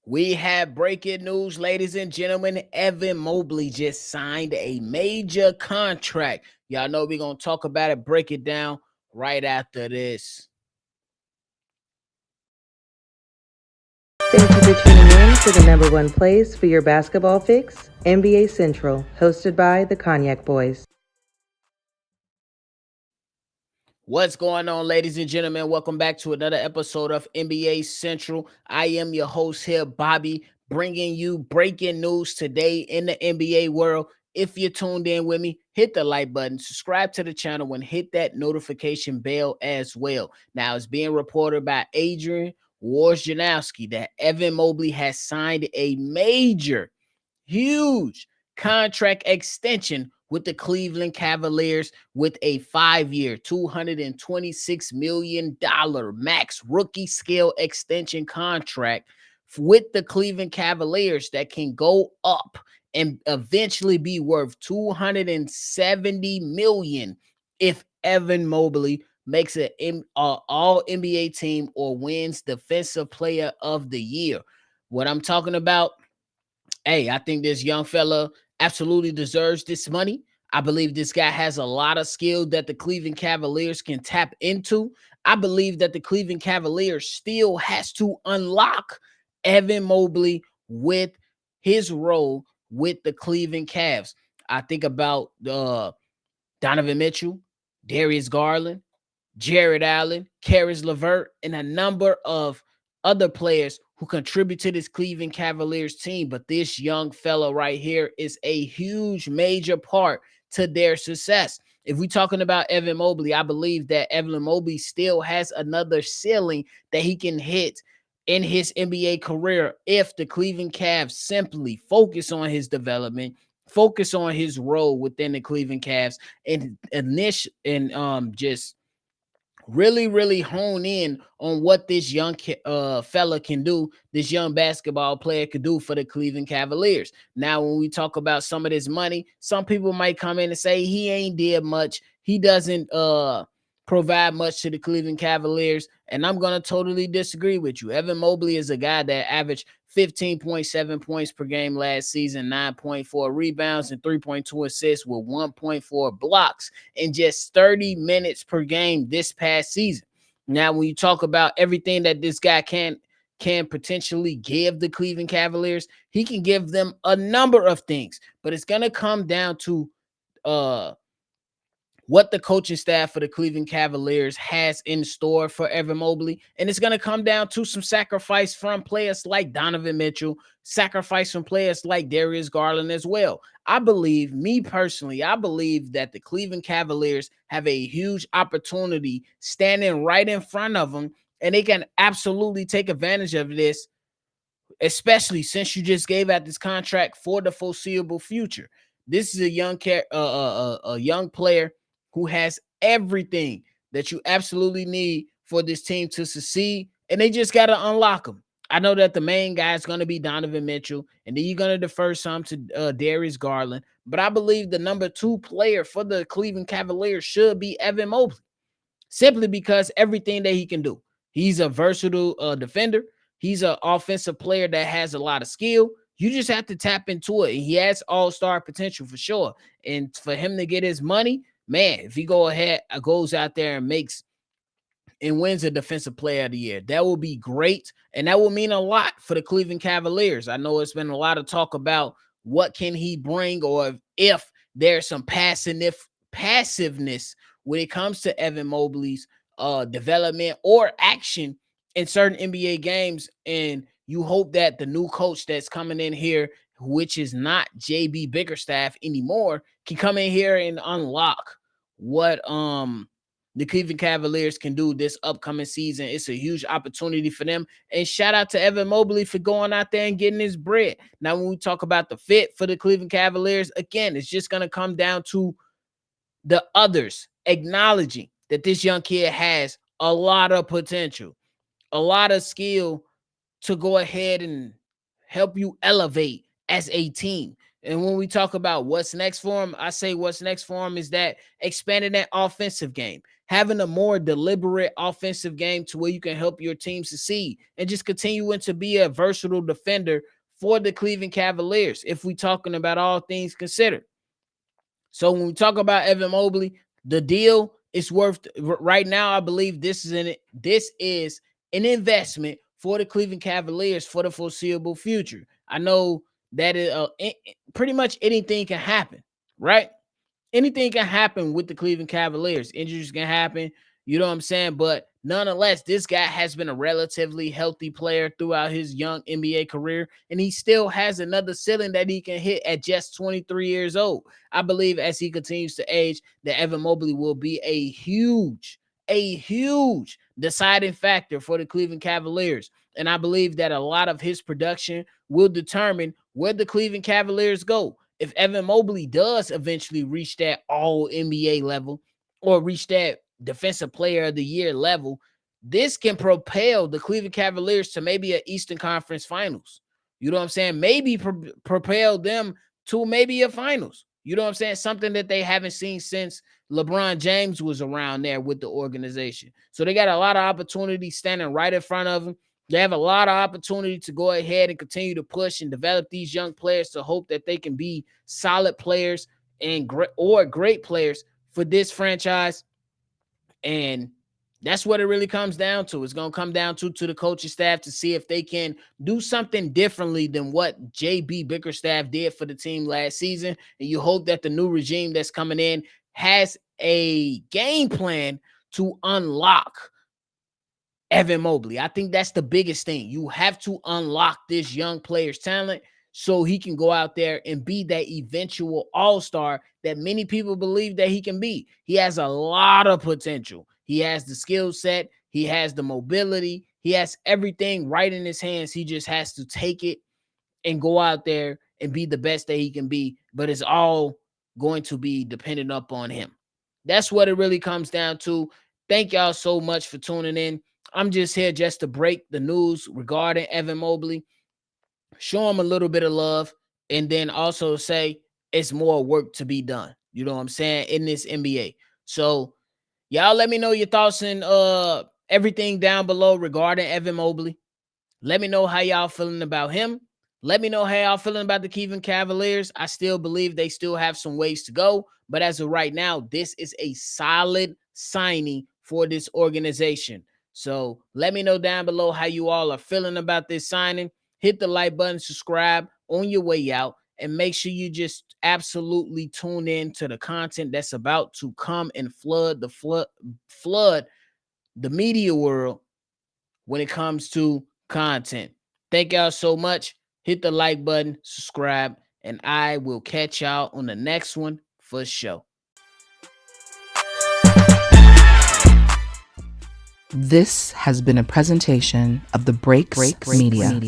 We have breaking news, ladies and gentlemen. Evan Mobley just signed a major contract. Y'all know we're going to talk about it, break it down right after this. Thank you for tuning in to the number one place for your basketball fix, NBA Central, hosted by the Cognac Boys. What's going on, ladies and gentlemen? Welcome back to another episode of NBA Central. I am your host here, Bobby, bringing you breaking news today in the NBA world. If you're tuned in with me, hit the like button, subscribe to the channel, and hit that notification bell as well. Now, it's being reported by Adrian Wojnarowski that Evan Mobley has signed a major huge contract extension with the Cleveland Cavaliers with a 5-year, $226 million max rookie scale extension contract with the Cleveland Cavaliers that can go up and eventually be worth $270 million if Evan Mobley makes an all NBA team or wins Defensive Player of the Year. What I'm talking about, hey, I think this young fella absolutely deserves this money. I believe this guy has a lot of skill that the Cleveland Cavaliers can tap into. I believe that the Cleveland Cavaliers still has to unlock Evan Mobley with his role with the Cleveland Cavs. I think about Donovan Mitchell, Darius Garland, Jared Allen, Karis LeVert, and a number of other players who contribute to this Cleveland Cavaliers team. But this young fella right here is a huge, major part to their success. If we're talking about Evan Mobley, I believe that Evan Mobley still has another ceiling that he can hit in his NBA career if the Cleveland Cavs simply focus on his development, focus on his role within the Cleveland Cavs, and just really hone in on what this young fella can do, this young basketball player could do for the Cleveland Cavaliers. Now, when we talk about some of this money, some people might come in and say he ain't did much. He doesn't provide much to the Cleveland Cavaliers, and I'm going to totally disagree with you. Evan Mobley is a guy that averaged 15.7 points per game last season, 9.4 rebounds, and 3.2 assists with 1.4 blocks in just 30 minutes per game this past season. Now, when you talk about everything that this guy can potentially give the Cleveland Cavaliers, he can give them a number of things, but it's going to come down to what the coaching staff for the Cleveland Cavaliers has in store for Evan Mobley. And it's going to come down to some sacrifice from players like Donovan Mitchell, sacrifice from players like Darius Garland as well. I believe, me personally, I believe that the Cleveland Cavaliers have a huge opportunity standing right in front of them, and they can absolutely take advantage of this, especially since you just gave out this contract for the foreseeable future. This is a young player who has everything that you absolutely need for this team to succeed, and they just got to unlock them. I know that the main guy is going to be Donovan Mitchell, and then you're going to defer some to Darius Garland, but I believe the number 2 player for the Cleveland Cavaliers should be Evan Mobley, simply because everything that he can do. He's a versatile defender. He's an offensive player that has a lot of skill. You just have to tap into it. He has all-star potential for sure. And for him to get his money, man, if he goes out there and makes and wins a defensive player of the year, that will be great. And that will mean a lot for the Cleveland Cavaliers. I know it's been a lot of talk about what can he bring, or if there's some passiveness when it comes to Evan Mobley's development or action in certain NBA games. And you hope that the new coach that's coming in here, which is not JB Bickerstaff anymore, can come in here and unlock what the Cleveland Cavaliers can do this upcoming season. It's a huge opportunity for them. And shout out to Evan Mobley for going out there and getting his bread. Now, when we talk about the fit for the Cleveland Cavaliers, again, it's just going to come down to the others acknowledging that this young kid has a lot of potential, a lot of skill to go ahead and help you elevate as a team. And when we talk about what's next for him, I say what's next for him is that expanding that offensive game, having a more deliberate offensive game to where you can help your team succeed and just continuing to be a versatile defender for the Cleveland Cavaliers, if we talking about all things considered. So when we talk about Evan Mobley, the deal is worth right now. I believe this is an investment for the Cleveland Cavaliers for the foreseeable future. I know that pretty much anything can happen, right? Anything can happen with the Cleveland Cavaliers. Injuries can happen. You know what I'm saying? But nonetheless, this guy has been a relatively healthy player throughout his young NBA career, and he still has another ceiling that he can hit at just 23 years old. I believe as he continues to age, that Evan Mobley will be a huge deciding factor for the Cleveland Cavaliers. And I believe that a lot of his production will determine where the Cleveland Cavaliers go. If Evan Mobley does eventually reach that all NBA level or reach that defensive player of the year level, this can propel the Cleveland Cavaliers to maybe an Eastern Conference Finals. You know what I'm saying? Maybe propel them to maybe a finals. You know what I'm saying? Something that they haven't seen since LeBron James was around there with the organization. So they got a lot of opportunity standing right in front of them. They have a lot of opportunity to go ahead and continue to push and develop these young players to hope that they can be solid players and great players for this franchise. And that's what it really comes down to. It's going to come down to the coaching staff to see if they can do something differently than what JB Bickerstaff did for the team last season. And you hope that the new regime that's coming in has a game plan to unlock Evan Mobley. I think that's the biggest thing. You have to unlock this young player's talent so he can go out there and be that eventual all-star that many people believe that he can be. He has a lot of potential. He has the skill set. He has the mobility. He has everything right in his hands. He just has to take it and go out there and be the best that he can be. But it's all going to be dependent upon him. That's what it really comes down to. Thank y'all so much for tuning in. I'm just here just to break the news regarding Evan Mobley, show him a little bit of love, and then also say it's more work to be done. You know what I'm saying? In this NBA. So y'all let me know your thoughts and everything down below regarding Evan Mobley. Let me know how y'all feeling about him. Let me know how y'all feeling about the Cleveland Cavaliers. I still believe they still have some ways to go. But as of right now, this is a solid signing for this organization. So let me know down below how you all are feeling about this signing. Hit the like button, subscribe on your way out, and make sure you just absolutely tune in to the content that's about to come and flood the media world when it comes to content. Thank y'all so much. Hit the like button, subscribe, and I will catch y'all on the next one for sure. This has been a presentation of the Breaks Media.